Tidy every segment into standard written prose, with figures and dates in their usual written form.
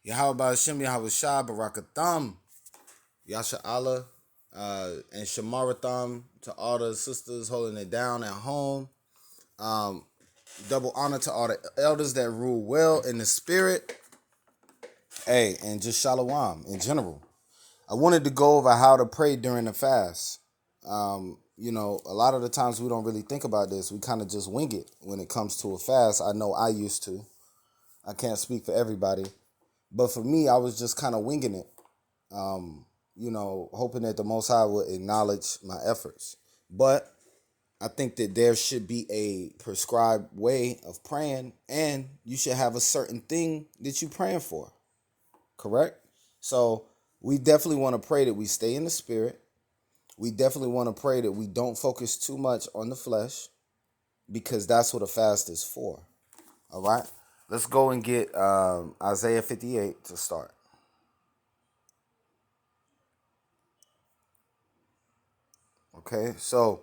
Yahweh Hashem, Yahweh Shah, Barakatham, Yasha Allah, and Shamaratham to all the sisters holding it down at home. Um, Double honor to all the elders that rule well in the spirit. Hey, and just Shalom in general. I wanted to go over how to pray during the fast. A lot of the times we don't really think about this. We kind of just wing it when it comes to a fast. I know I used to. I can't speak for everybody. But for me, I was just kind of winging it, hoping that the Most High would acknowledge my efforts. But I think that there should be a prescribed way of praying, and you should have a certain thing that you're praying for, correct? So we definitely want to pray that we stay in the spirit. We definitely want to pray that we don't focus too much on the flesh, because that's what a fast is for. All right? Let's go and get Isaiah 58 to start. Okay, so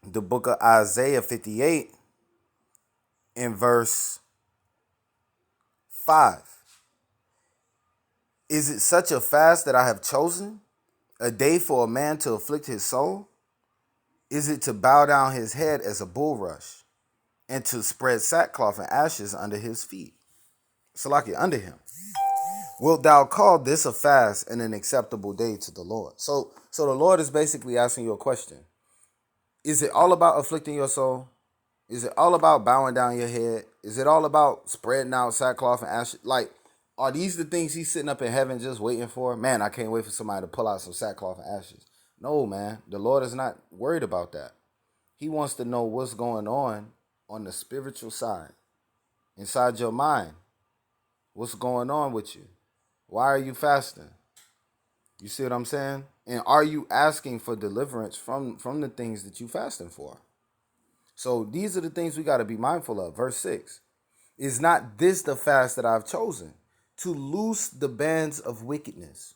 the book of Isaiah 58 in verse 5. Is it such a fast that I have chosen? A day for a man to afflict his soul? Is it to bow down his head as a bulrush, and to spread sackcloth and ashes under his feet? Salaki, under him. Wilt thou call this a fast and an acceptable day to the Lord? So the Lord is basically asking you a question. Is it all about afflicting your soul? Is it all about bowing down your head? Is it all about spreading out sackcloth and ashes? Like, are these the things he's sitting up in heaven just waiting for? Man, I can't wait for somebody to pull out some sackcloth and ashes. No, man. The Lord is not worried about that. He wants to know what's going on the spiritual side, inside your mind. What's going on with you? Why are you fasting? You see what I'm saying? And are you asking for deliverance from the things that you fasting for? So these are the things we got to be mindful of. Verse 6. Is not this the fast that I've chosen? To loose the bands of wickedness,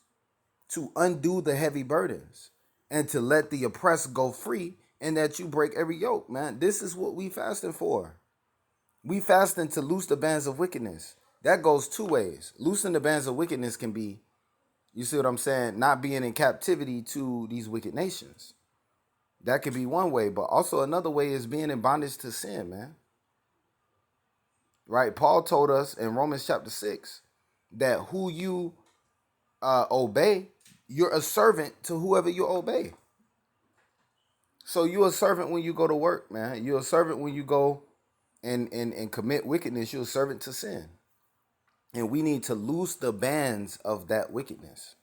to undo the heavy burdens, and to let the oppressed go free, and that you break every yoke, man. This is what we fasting for. We fasting to loose the bands of wickedness. That goes two ways. Loosing the bands of wickedness can be, you see what I'm saying, not being in captivity to these wicked nations. That could be one way, but also another way is being in bondage to sin, man. Right? Paul told us in Romans chapter 6 that who you obey, you're a servant to whoever you obey. So you're a servant when you go to work, man. You're a servant when you go and commit wickedness. You're a servant to sin. And we need to loose the bands of that wickedness,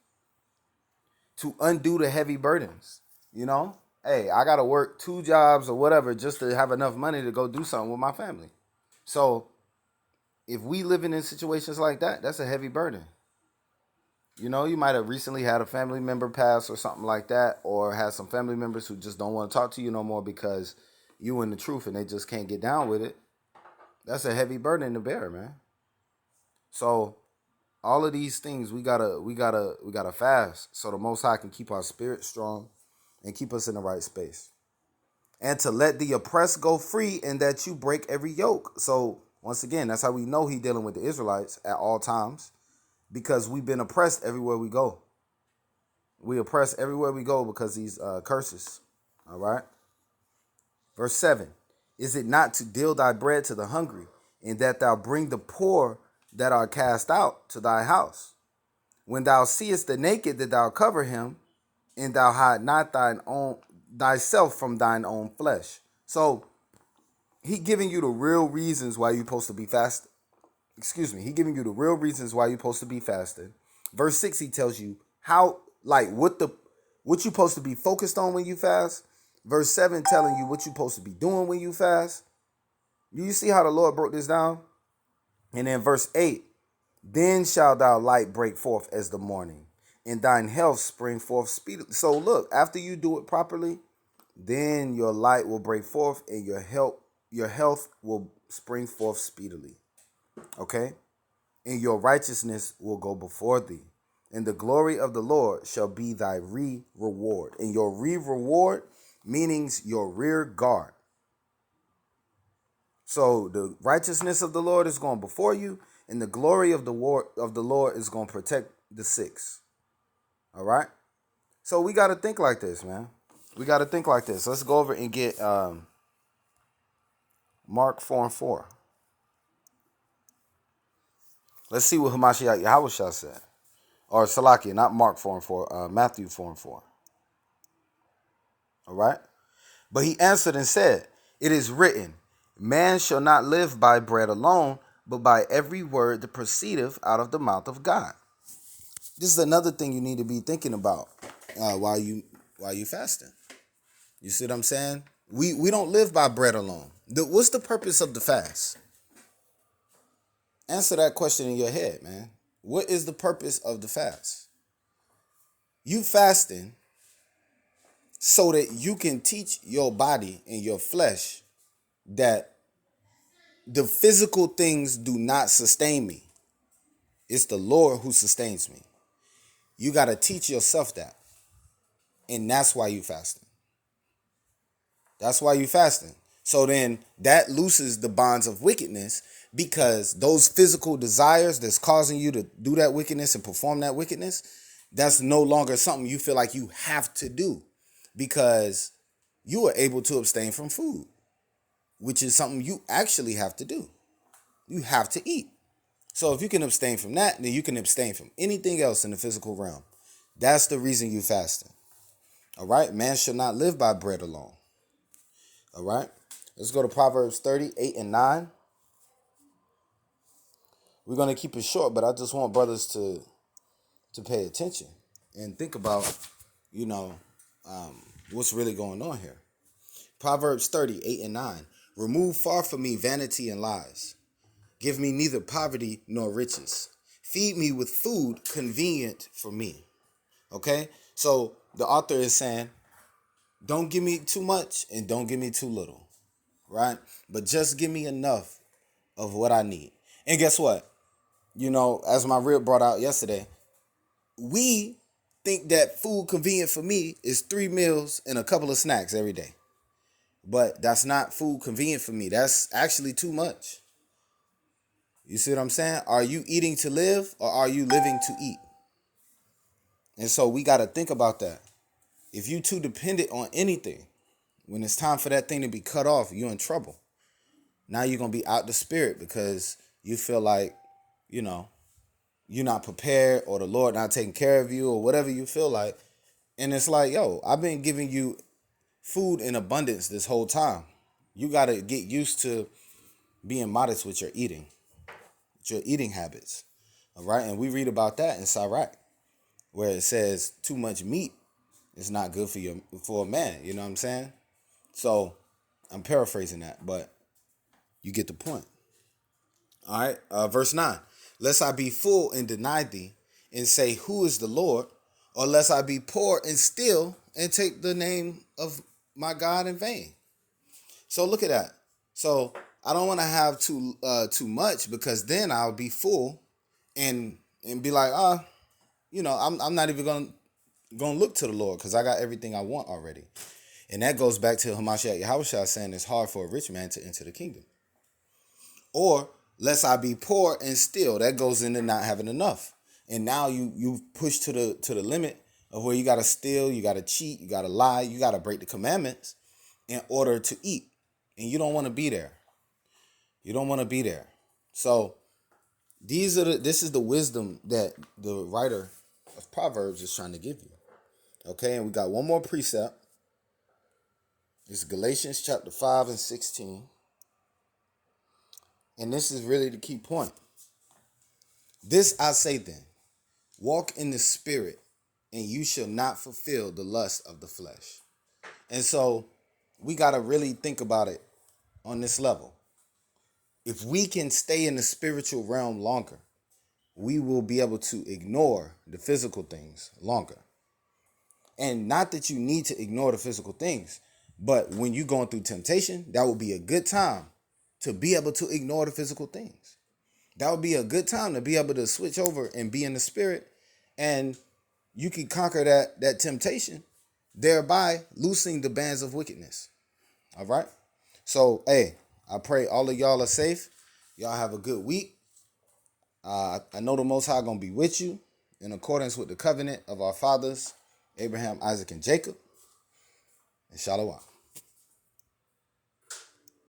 to undo the heavy burdens. Hey, I got to work 2 jobs or whatever just to have enough money to go do something with my family. So if we living in situations like that, that's a heavy burden. You might have recently had a family member pass or something like that, or had some family members who just don't want to talk to you no more because you in the truth and they just can't get down with it. That's a heavy burden to bear, man. So all of these things we gotta fast so the Most High can keep our spirit strong and keep us in the right space. And to let the oppressed go free, and that you break every yoke. So once again, that's how we know he dealing with the Israelites at all times, because we've been oppressed everywhere we go. We oppress everywhere we go because these curses. All right. Verse 7. Is it not to deal thy bread to the hungry, and that thou bring the poor that are cast out to thy house? When thou seest the naked, that thou cover him, and thou hide not thyself from thine own flesh. So he giving you the real reasons why you're supposed to be fasting. He giving you the real reasons why you're supposed to be fasting. Verse 6, he tells you how, like, what you're supposed to be focused on when you fast. Verse 7 telling you what you're supposed to be doing when you fast. You see how the Lord broke this down? And then verse 8, then shall thy light break forth as the morning, and thine health spring forth speedily. So look, after you do it properly, then your light will break forth, and your health will spring forth speedily. Okay? And your righteousness will go before thee. And the glory of the Lord shall be thy reward. And your reward meanings your rear guard. So the righteousness of the Lord is going before you, and the glory of the Lord is going to protect the six. All right. So we got to think like this, man. We got to think like this. Let's go over and get Mark 4:4. Let's see what Hamashiach Yahushua said. Or Salakia, not Mark 4:4, Matthew 4:4. All right. But he answered and said, "It is written, man shall not live by bread alone, but by every word that proceedeth out of the mouth of God." This is another thing you need to be thinking about while you fasting. You see what I'm saying? We don't live by bread alone. What's the purpose of the fast? Answer that question in your head, man. What is the purpose of the fast? You fasting so that you can teach your body and your flesh that the physical things do not sustain me. It's the Lord who sustains me. You got to teach yourself that. And that's why you fasting. That's why you fasting. So then that looses the bonds of wickedness, because those physical desires that's causing you to do that wickedness and perform that wickedness, that's no longer something you feel like you have to do, because you are able to abstain from food, which is something you actually have to do. You have to eat. So if you can abstain from that, then you can abstain from anything else in the physical realm. That's the reason you fasting. All right? Man shall not live by bread alone. All right? Let's go to Proverbs 30:8-9. We're going to keep it short, but I just want brothers to pay attention and think about, what's really going on here. Proverbs 30:8-9. Remove far from me vanity and lies. Give me neither poverty nor riches. Feed me with food convenient for me. Okay? So the author is saying, don't give me too much and don't give me too little. Right? But just give me enough of what I need. And guess what? As my rib brought out yesterday, we think that food convenient for me is 3 meals and a couple of snacks every day. But that's not food convenient for me. That's actually too much. You see what I'm saying? Are you eating to live, or are you living to eat? And so we got to think about that. If you too dependent on anything, when it's time for that thing to be cut off, you're in trouble. Now you're going to be out the spirit because you feel like, you're not prepared, or the Lord not taking care of you, or whatever you feel like. And it's like, yo, I've been giving you food in abundance this whole time. You got to get used to being modest with your eating habits. All right. And we read about that in Sirach, where it says too much meat is not good for a man. You know what I'm saying? So I'm paraphrasing that, but you get the point. All right. Verse 9. Lest I be full and deny thee, and say, who is the Lord? Or lest I be poor and steal, and take the name of my God in vain. So look at that. So I don't want to have too much, because then I'll be full and be like, I'm not even gonna look to the Lord, because I got everything I want already. And that goes back to Hamashiach Yahushua saying it's hard for a rich man to enter the kingdom. Or lest I be poor and steal. That goes into not having enough. And now you push to the limit of where you got to steal, you got to cheat, you got to lie, you got to break the commandments in order to eat. And you don't want to be there. You don't want to be there. So this is the wisdom that the writer of Proverbs is trying to give you. Okay, and we got one more precept. It's Galatians chapter 5:16. And this is really the key point. This I say then, walk in the spirit, and you shall not fulfill the lust of the flesh. And so we got to really think about it on this level. If we can stay in the spiritual realm longer, we will be able to ignore the physical things longer. And not that you need to ignore the physical things, but when you're going through temptation, that will be a good time to be able to ignore the physical things. That would be a good time to be able to switch over and be in the spirit, and you can conquer that temptation, thereby loosing the bands of wickedness. All right. So, hey, I pray all of y'all are safe. Y'all have a good week. I know the Most High gonna be with you in accordance with the covenant of our fathers, Abraham, Isaac, and Jacob. And Shalom.